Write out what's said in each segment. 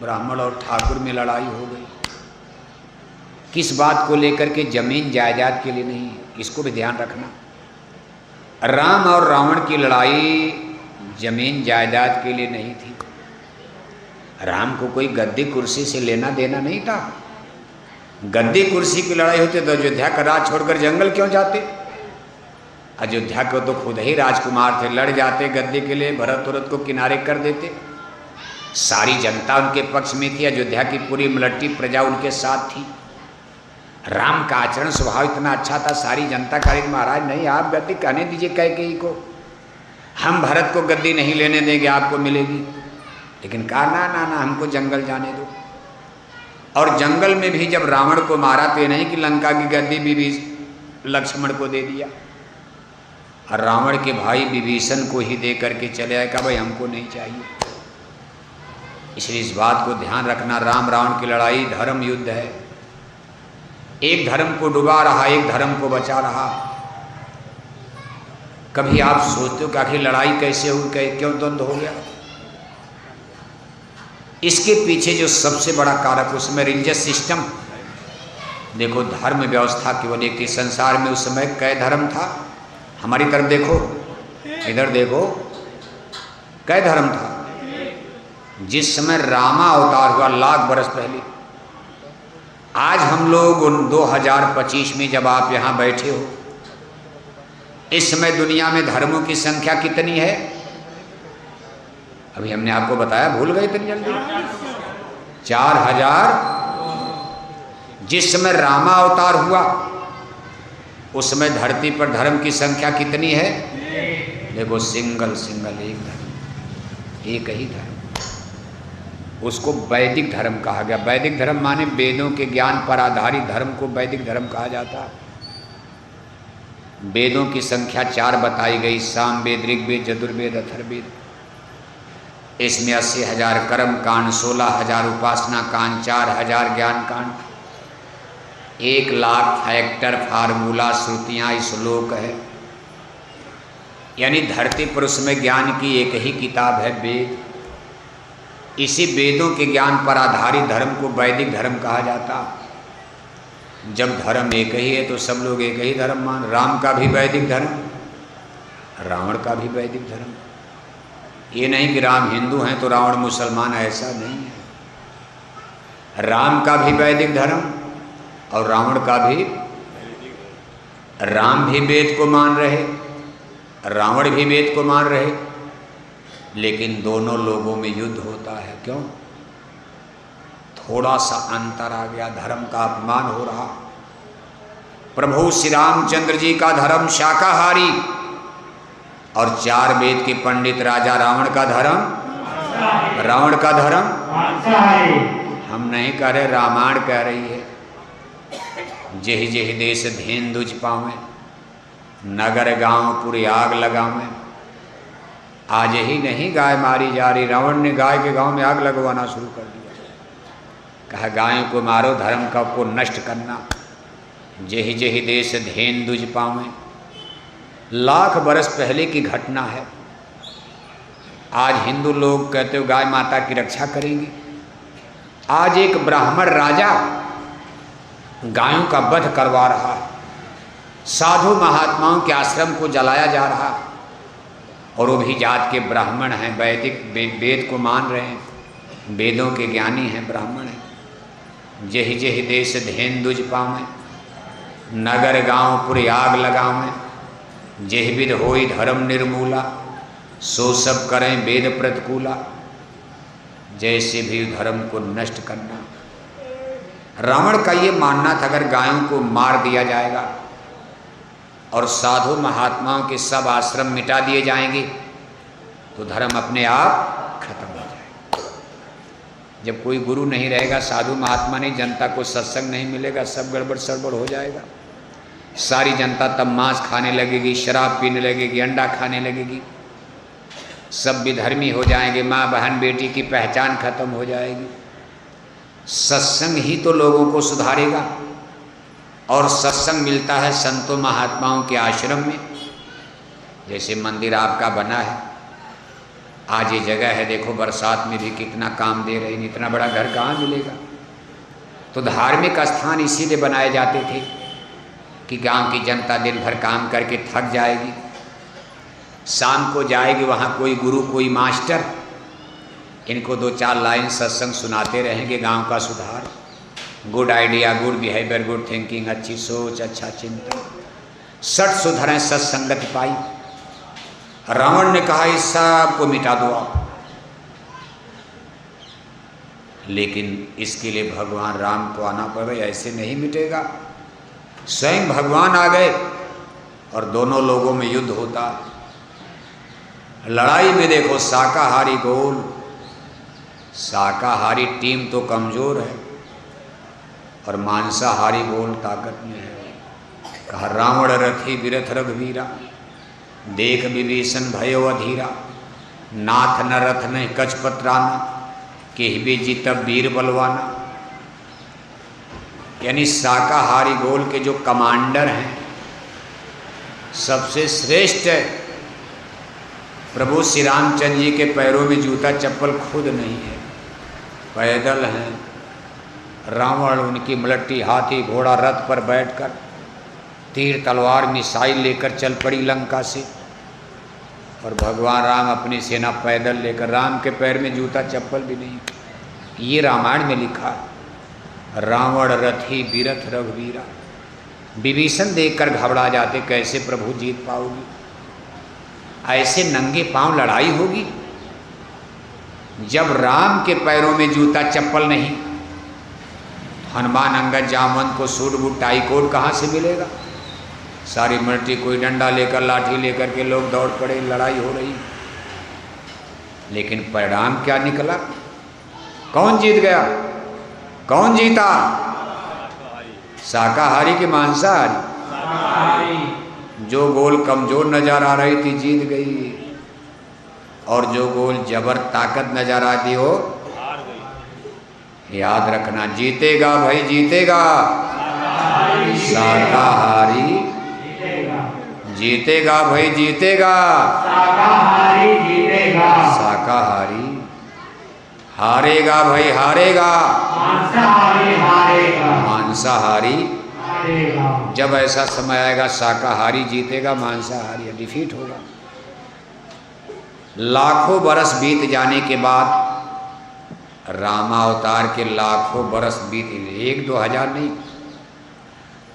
ब्राह्मण और ठाकुर में लड़ाई हो गई। किस बात को लेकर के? जमीन जायदाद के लिए नहीं, इसको भी ध्यान रखना। राम और रावण की लड़ाई जमीन जायदाद के लिए नहीं थी। राम को कोई गद्दी कुर्सी से लेना देना नहीं था। गद्दी कुर्सी की लड़ाई होती तो अयोध्या का राज छोड़कर जंगल क्यों जाते? अयोध्या को तो खुद ही राजकुमार थे, लड़ जाते गद्दी के लिए, भरत उरत को किनारे कर देते। सारी जनता उनके पक्ष में थी, अयोध्या की पूरी मलट्टी प्रजा उनके साथ थी। राम का आचरण स्वभाव इतना अच्छा था, सारी जनता कह रही महाराज नहीं आप गद्दी कहने दीजिए कैकेयी को, हम भरत को गद्दी नहीं लेने देंगे, आपको मिलेगी। लेकिन कहा ना ना ना हमको जंगल जाने दो। और जंगल में भी जब रावण को मारा तो ये नहीं कि लंका की गद्दी भी लक्ष्मण को दे दिया, और रावण के भाई विभीषण को ही दे करके चले आए, कहा भाई हमको नहीं चाहिए। इसलिए इस बात को ध्यान रखना, राम रावण की लड़ाई धर्म युद्ध है। एक धर्म को डुबा रहा, एक धर्म को बचा रहा। कभी आप सोचते हो कि आखिर लड़ाई कैसे हुई, क्यों द्वंद्व हो गया? इसके पीछे जो सबसे बड़ा कारक उस समय रिलीजियस सिस्टम। देखो धर्म व्यवस्था केवल एक थी संसार में उस समय। कै धर्म था? हमारी तरफ देखो, इधर देखो, कै धर्म था? जिस समय रामा अवतार हुआ लाख बरस पहले। आज हम लोग 2025 में जब आप यहाँ बैठे हो, इस समय दुनिया में धर्मों की संख्या कितनी है? अभी हमने आपको बताया, भूल गए इतनी जल्दी? 4000। जिस समय रामा अवतार हुआ उस समय धरती पर धर्म की संख्या कितनी है? देखो सिंगल एक धर्म, एक ही धर्म। उसको वैदिक धर्म कहा गया। वैदिक धर्म माने वेदों के ज्ञान पर आधारित धर्म को वैदिक धर्म कहा जाता है। वेदों की संख्या 4 बताई गई, सामवेद, ऋग्वेद, यजुर्वेद, अथर्ववेद। इसमें 80,000 कर्म कांड, 16,000 उपासना कांड, 4,000 ज्ञान कांड, 1,00,000 फैक्टर, फार्मूला, श्रुतियाँ, श्लोक है। यानी धरती पर उसमें ज्ञान की एक ही किताब है, वेद। इसी वेदों के ज्ञान पर आधारित धर्म को वैदिक धर्म कहा जाता। जब धर्म एक ही है तो सब लोग एक ही धर्म मान। राम का भी वैदिक धर्म, रावण का भी वैदिक धर्म। ये नहीं कि राम हिंदू हैं तो रावण मुसलमान, ऐसा नहीं है। राम का भी वैदिक धर्म और रावण का भी। राम भी वेद को मान रहे, रावण भी वेद को मान रहे, लेकिन दोनों लोगों में युद्ध होता है। क्यों? थोड़ा सा अंतर आ गया, धर्म का अपमान हो रहा। प्रभु श्री रामचंद्र जी का धर्म शाकाहारी और 4 वेद के पंडित राजा रावण का धर्म, रावण का धर्म। हम नहीं कह रहे, रामायण कह रही है। जेहि जेहि देश धेन दुज पावे, नगर गांव पुरे आग लगावे। आज ही नहीं गाय मारी जा रही, रावण ने गाय के गांव में आग लगवाना शुरू कर दिया। कहा गायों को मारो, धर्म का को नष्ट करना। जेहि जेहि देश धेन दुज पावे, लाख बरस पहले की घटना है। आज हिंदू लोग कहते हो गाय माता की रक्षा करेंगे। आज एक ब्राह्मण राजा गायों का वध करवा रहा है, साधु महात्माओं के आश्रम को जलाया जा रहा है, और वो भी जात के ब्राह्मण हैं, वैदिक वेद को मान रहे हैं, वेदों के ज्ञानी हैं, ब्राह्मण हैं। जेहि जेहि देश धेन दुज पावे, नगर गांव पुरे आग लगावे। जेहि विध होई धर्म निर्मूला, सो सब करें वेद प्रतिकूला। जैसे भी धर्म को नष्ट करना। रावण का ये मानना था अगर गायों को मार दिया जाएगा और साधु महात्माओं के सब आश्रम मिटा दिए जाएंगे तो धर्म अपने आप खत्म हो जाएगा। जब कोई गुरु नहीं रहेगा, साधु महात्मा नहीं, जनता को सत्संग नहीं मिलेगा, सब गड़बड़ सड़बड़ हो जाएगा। सारी जनता तब मांस खाने लगेगी, शराब पीने लगेगी, अंडा खाने लगेगी, सब विधर्मी हो जाएंगे, माँ बहन बेटी की पहचान खत्म हो जाएगी। सत्संग ही तो लोगों को सुधारेगा, और सत्संग मिलता है संतों महात्माओं के आश्रम में। जैसे मंदिर आपका बना है, आज ये जगह है, देखो बरसात में भी कितना काम दे रही, इतना बड़ा घर कहाँ मिलेगा। तो धार्मिक स्थान इसीलिए बनाए जाते थे कि गांव की जनता दिन भर काम करके थक जाएगी, शाम को जाएगी वहाँ कोई गुरु कोई मास्टर इनको 2-4 लाइन सत्संग सुनाते रहेंगे, गांव का सुधार, good idea, good behaviour, good thinking, अच्छी सोच, अच्छा चिंतन, 60 सुधरें सत्संगति पाई। रावण ने कहा इस सब को मिटा दो आप, लेकिन इसके लिए भगवान राम को आना पड़े, ऐसे नहीं मिटेगा। स्वयं भगवान आ गए और दोनों लोगों में युद्ध होता। लड़ाई में देखो शाकाहारी गोल, शाकाहारी टीम तो कमजोर है और मांसाहारी गोल ताकत में है। कहा रावण रथी विरथ रघुवीरा, देख विभीषण भयो अधीरा, नाथ न रथ न कछ पत्राना, केहबे जीत वीर बलवाना। यानी शाकाहारी गोल के जो कमांडर हैं, सबसे श्रेष्ठ प्रभु श्री रामचंद्र जी के पैरों में जूता चप्पल खुद नहीं है, पैदल हैं। रावण उनकी मलट्टी हाथी घोड़ा रथ पर बैठकर तीर तलवार मिसाइल लेकर चल पड़ी लंका से, और भगवान राम अपनी सेना पैदल लेकर, राम के पैर में जूता चप्पल भी नहीं। ये रामायण में लिखा है। रावण रथी बीरथ रघुवीरा, विभीषण देखकर घबरा जाते, कैसे प्रभु जीत पाओगी, ऐसे नंगे पांव लड़ाई होगी। जब राम के पैरों में जूता चप्पल नहीं, हनुमान अंगद जामवंत को सूट बूट टाई कोट कहाँ से मिलेगा। सारी मिलिट्री कोई डंडा लेकर लाठी लेकर के लोग दौड़ पड़े, लड़ाई हो रही। लेकिन परिणाम क्या निकला, कौन जीत गया, कौन जीता, शाकाहारी के मांसाहारी। जो गोल कमजोर नजर आ रही थी जीत गई, और जो गोल जबर ताकत नजर आती हो हार गई। याद रखना, जीतेगा भाई जीतेगा, शाकाहारी जीतेगा भाई जीतेगा, शाकाहारी जीतेगा, शाकाहारी हारेगा भाई हारेगा, मांसाहारी हारेगा, मांसाहारी हारेगा। जब ऐसा समय आएगा शाकाहारी जीतेगा, मांसाहारी डिफीट होगा। लाखों बरस बीत जाने के बाद, रामावतार के लाखों बरस बीत, 1-2 हजार नहीं,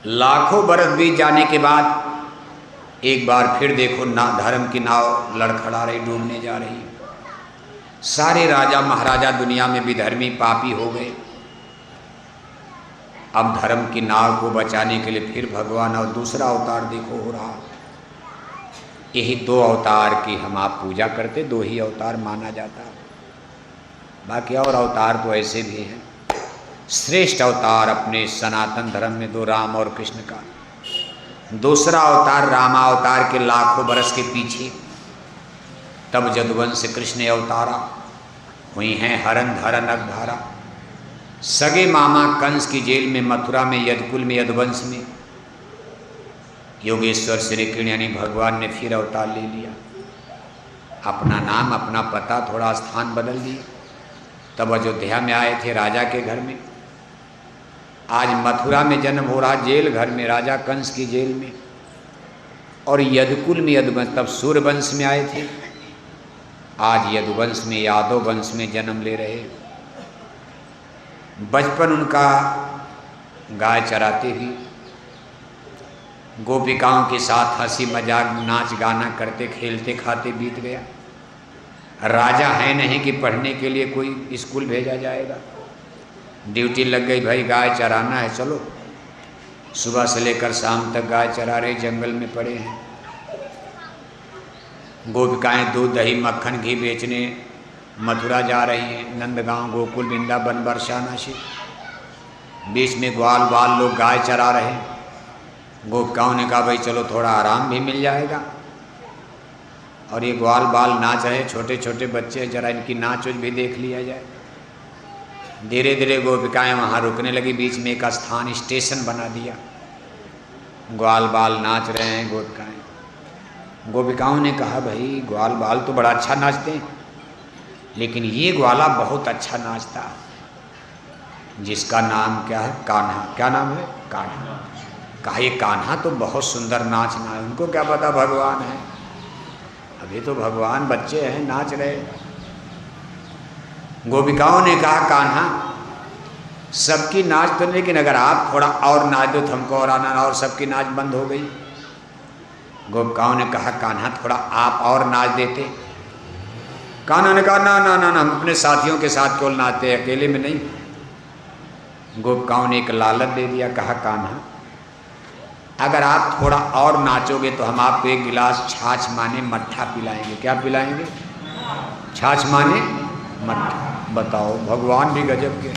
लाखों बरस बीत जाने के बाद एक बार फिर देखो ना, धर्म की नाव लड़खड़ा रही, डूबने जा रही। सारे राजा महाराजा दुनिया में विधर्मी पापी हो गए। अब धर्म की नाव को बचाने के लिए फिर भगवान और दूसरा अवतार देखो हो रहा। यही 2 अवतार की हम आप पूजा करते, 2 ही अवतार माना जाता, बाकी और अवतार तो ऐसे भी हैं। श्रेष्ठ अवतार अपने सनातन धर्म में 2, राम और कृष्ण का। दूसरा अवतार रामावतार के लाखों बरस के पीछे, तब जदुवंश कृष्ण अवतारा हुई हैं, हरन धरन अगधारा। सगे मामा कंस की जेल में, मथुरा में, यदकुल में, यदुवंश में योगेश्वर श्री कृष्ण यानी भगवान ने फिर अवतार ले लिया, अपना नाम अपना पता थोड़ा स्थान बदल दिया। तब अयोध्या में आए थे राजा के घर में, आज मथुरा में जन्म हो रहा, जेल घर में, राजा कंस की जेल में, और यदकुल में यदुवंश, तब सूर्यवंश में आए थे, आज यदुवंश में यादव वंश में जन्म ले रहे। बचपन उनका गाय चराते ही गोपिकाओं के साथ हंसी मजाक नाच गाना करते खेलते खाते बीत गया। राजा है नहीं कि पढ़ने के लिए कोई स्कूल भेजा जाएगा, ड्यूटी लग गई भाई गाय चराना है, चलो सुबह से लेकर शाम तक गाय चरा रहे, जंगल में पड़े हैं। गोपिकाएं दूध दही मक्खन घी बेचने मथुरा जा रही हैं, नंदगांव गोकुल वृंदावन बरसानाशी। बीच में ग्वाल बाल लोग गाय चरा रहे हैं। गोपिकाओं ने कहा भाई चलो थोड़ा आराम भी मिल जाएगा, और ये ग्वाल बाल नाच रहे, छोटे छोटे बच्चे, जरा इनकी नाच भी देख लिया जाए। धीरे धीरे गोपिकाएं वहाँ रुकने लगी, बीच में एक स्थान स्टेशन बना दिया। ग्वाल बाल नाच रहे हैं गोपिकाएं। गोपिकाओं ने कहा भाई ग्वाल बाल तो बड़ा अच्छा नाचते हैं, लेकिन ये ग्वाला बहुत अच्छा नाचता, जिसका नाम क्या है? कान्हा। क्या नाम है? कान्हा। कहा ये कान्हा तो बहुत सुंदर नाचना है। उनको क्या पता भगवान है, अभी तो भगवान बच्चे हैं, नाच रहे। गोपिकाओं ने कहा कान्हा सबकी नाच तो, लेकिन अगर आप थोड़ा और नाच दो तो हमको और आनंद। और सबकी नाच बंद हो गई। गोपिकाओं ने कहा कान्हा थोड़ा आप और नाच देते। कान्हा ने कहा ना ना ना ना, हम अपने साथियों के साथ केवल नाचते, अकेले में नहीं। गोपिकाओं ने एक लालच दे दिया, कहा कान्हा अगर आप थोड़ा और नाचोगे तो हम आपको एक गिलास छाछ माने मट्ठा पिलाएंगे। क्या पिलाएंगे? छाछ माने मट्ठा। बताओ, भगवान भी गजब के।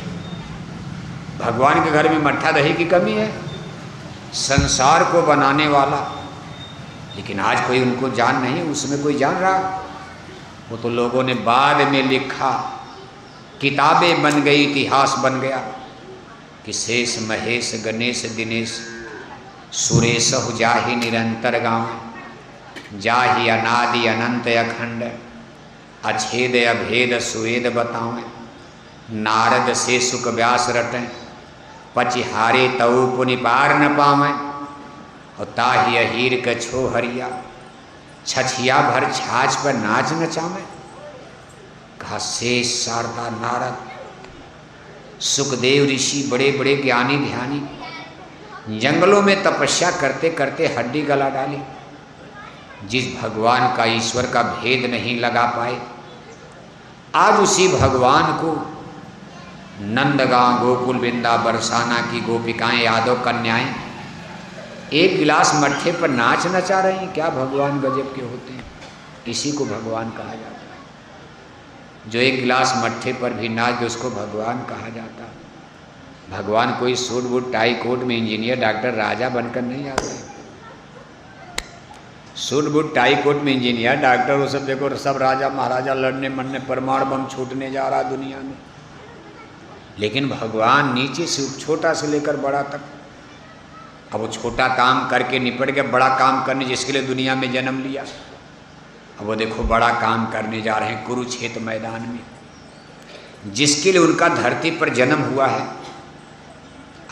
भगवान के घर में मट्ठा दही की कमी है? संसार को बनाने वाला, लेकिन आज कोई उनको जान नहीं, उसमें कोई जान रहा। वो तो लोगों ने बाद में लिखा, किताबें बन गई, इतिहास बन गया कि शेष महेश गणेश दिनेश सुरेश जाहि निरंतर गाँव, जाहि अनादि अनंत अखंड, अछेद अभेद सुवेद बतावें, नारद से सुख व्यास रटें, पचिहारे तऊ पुनि पार न पावें, और ताहि अहीर क छो हरिया, छछिया भर छाछ पर नाच नचावें। कहा शेष शारदा नारद सुखदेव ऋषि बड़े बड़े ज्ञानी ध्यानी जंगलों में तपस्या करते करते हड्डी गला डाली। जिस भगवान का ईश्वर का भेद नहीं लगा पाए, आज उसी भगवान को नंदगांव गोकुल वृंदा बरसाना की गोपिकाएं यादव कन्याएं एक गिलास मट्ठे पर नाच नचा रही हैं। क्या भगवान गजब के होते हैं। इसी को भगवान कहा जाता है। जो एक गिलास मट्ठे पर भी नाच दे उसको भगवान कहा जाता है। भगवान कोई सूट बूट टाई कोट में इंजीनियर डॉक्टर राजा बनकर नहीं आता है। सूट बूट टाई कोट में इंजीनियर डॉक्टर वो सब देखो, सब राजा महाराजा लड़ने मरने, परमाणु बम छूटने जा रहा दुनिया में। लेकिन भगवान नीचे से छोटा से लेकर बड़ा तक, अब वो छोटा काम करके निपट गया, बड़ा काम करने जिसके लिए दुनिया में जन्म लिया, अब वो देखो बड़ा काम करने जा रहे हैं कुरुक्षेत्र मैदान में, जिसके लिए उनका धरती पर जन्म हुआ है।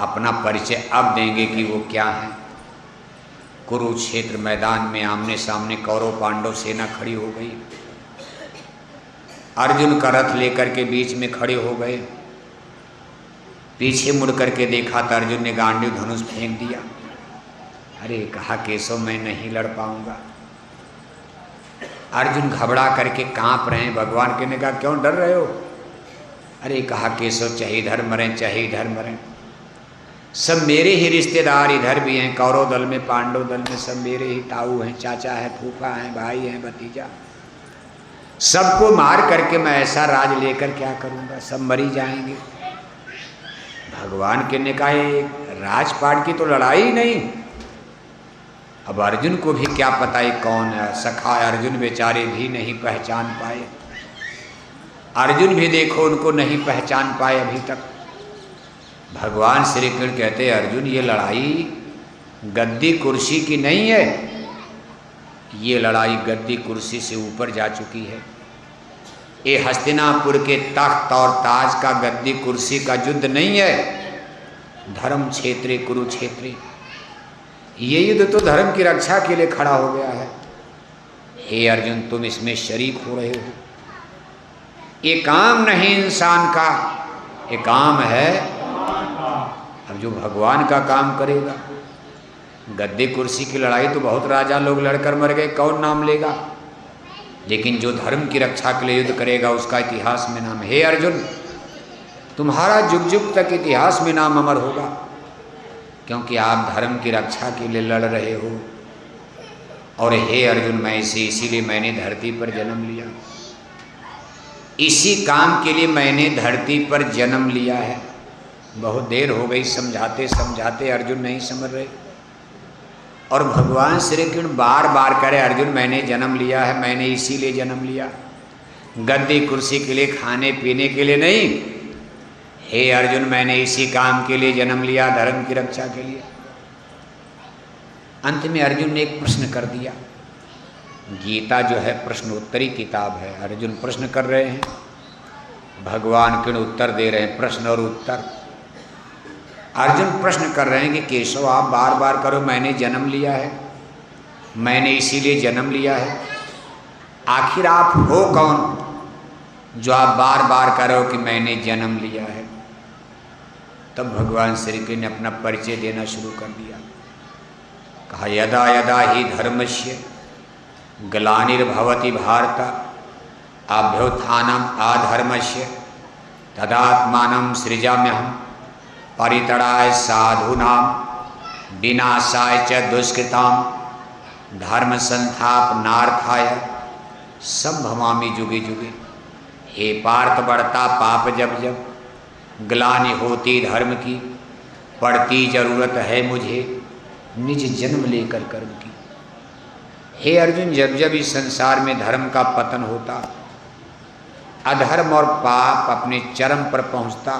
अपना परिचय अब देंगे कि वो क्या है। कुरुक्षेत्र मैदान में आमने सामने कौरव पांडव सेना खड़ी हो गई। अर्जुन का रथ लेकर के बीच में खड़े हो गए। पीछे मुड़ करके देखा तो अर्जुन ने गांडीव धनुष फेंक दिया। अरे कहा केशव मैं नहीं लड़ पाऊंगा। अर्जुन घबरा करके कांप रहे हैं। भगवान के ने कहा क्यों डर रहे हो? अरे कहा केशव चाहे इधर मरें चाहे इधर मरें, सब मेरे ही रिश्तेदार इधर भी हैं, कौरव दल में पांडव दल में सब मेरे ही ताऊ हैं, चाचा है, फूफा हैं, भाई हैं, भतीजा, सबको मार करके मैं ऐसा राज लेकर क्या करूंगा, सब मरी जाएंगे। भगवान के ने कहा राजपाट की तो लड़ाई नहीं। अब अर्जुन को भी क्या पता है कौन है सखा। अर्जुन बेचारे भी नहीं पहचान पाए। अर्जुन भी देखो उनको नहीं पहचान पाए अभी तक। भगवान श्री कृष्ण कहते हैं अर्जुन ये लड़ाई गद्दी कुर्सी की नहीं है, ये लड़ाई गद्दी कुर्सी से ऊपर जा चुकी है। ये हस्तिनापुर के तख्त और ताज का गद्दी कुर्सी का युद्ध नहीं है, धर्म क्षेत्र कुरुक्षेत्र। ये युद्ध तो धर्म की रक्षा के लिए खड़ा हो गया है। हे अर्जुन तुम इसमें शरीक हो रहे हो। ये काम नहीं इंसान का, ये काम है अब जो भगवान का काम करेगा। गद्दी कुर्सी की लड़ाई तो बहुत राजा लोग लड़कर मर गए, कौन नाम लेगा, लेकिन जो धर्म की रक्षा के लिए युद्ध करेगा उसका इतिहास में नाम। हे अर्जुन तुम्हारा जुग जुग तक इतिहास में नाम अमर होगा, क्योंकि आप धर्म की रक्षा के लिए लड़ रहे हो। और हे अर्जुन मैं इसीलिए मैंने धरती पर जन्म लिया, इसी काम के लिए मैंने धरती पर जन्म लिया है। बहुत देर हो गई समझाते समझाते, अर्जुन नहीं समझ रहे। और भगवान श्री कृष्ण बार बार करे अर्जुन मैंने जन्म लिया है, मैंने इसीलिए जन्म लिया, गद्दी कुर्सी के लिए खाने पीने के लिए नहीं। हे अर्जुन मैंने इसी काम के लिए जन्म लिया, धर्म की रक्षा के लिए। अंत में अर्जुन ने एक प्रश्न कर दिया। गीता जो है प्रश्नोत्तरी किताब है। अर्जुन प्रश्न कर रहे हैं भगवान किण उत्तर दे रहे हैं, प्रश्न और उत्तर। अर्जुन प्रश्न कर रहे हैं कि केशव आप बार बार करो मैंने जन्म लिया है, मैंने इसीलिए जन्म लिया है, आखिर आप हो कौन जो आप बार बार करो कि मैंने जन्म लिया है। तब भगवान श्री कृष्ण ने अपना परिचय देना शुरू कर दिया। कहा यदा यदा ही धर्मस्य ग्लानिर्भवति भारत अभ्युत्थानम अधर्मस्य तदात्मानं सृजाम्यहम् परितराय साधूनां विनाशाय च दुष्कृतां धर्म संस्थापनार्थाय संभवामि जुगे जुगे। हे पार्थ बढ़ता पाप जब जब, ग्लानि होती धर्म की, पड़ती जरूरत है मुझे निज जन्म लेकर कर्म की। हे अर्जुन, जब जब इस संसार में धर्म का पतन होता, अधर्म और पाप अपने चरम पर पहुंचता,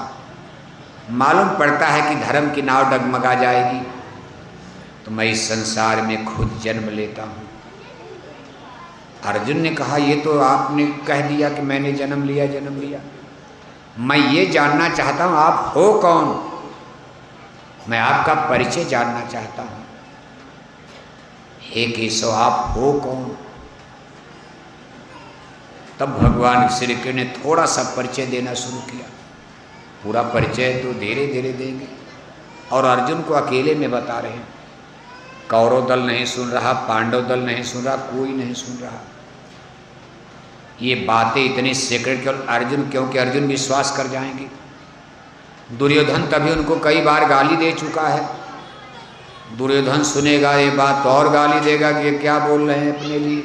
मालूम पड़ता है कि धर्म की नाव डगमगा जाएगी, तो मैं इस संसार में खुद जन्म लेता हूँ। अर्जुन ने कहा ये तो आपने कह दिया कि मैंने जन्म लिया जन्म लिया, मैं ये जानना चाहता हूँ आप हो कौन, मैं आपका परिचय जानना चाहता हूँ। हे केशव आप हो कौन। तब भगवान श्री कृष्ण ने थोड़ा सा परिचय देना शुरू किया। पूरा परिचय तो धीरे धीरे देंगे, और अर्जुन को अकेले में बता रहे हैं। कौरव दल नहीं सुन रहा, पांडव दल नहीं सुन रहा, कोई नहीं सुन रहा। ये बातें इतनी सीक्रेट केवल अर्जुन, क्योंकि अर्जुन विश्वास कर जाएंगे। दुर्योधन तभी उनको कई बार गाली दे चुका है। दुर्योधन सुनेगा ये बात तो और गाली देगा कि ये क्या बोल रहे हैं अपने लिए।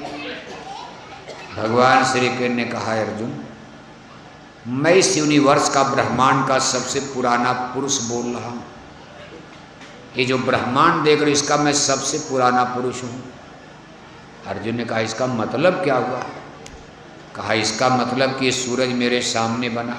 भगवान श्री कृष्ण ने कहा अर्जुन, मैं इस यूनिवर्स का, ब्रह्मांड का सबसे पुराना पुरुष बोल रहा हूँ। ये जो ब्रह्मांड देख रहे इसका मैं सबसे पुराना पुरुष हूँ। अर्जुन ने कहा इसका मतलब क्या हुआ। कहा इसका मतलब कि सूरज मेरे सामने बना,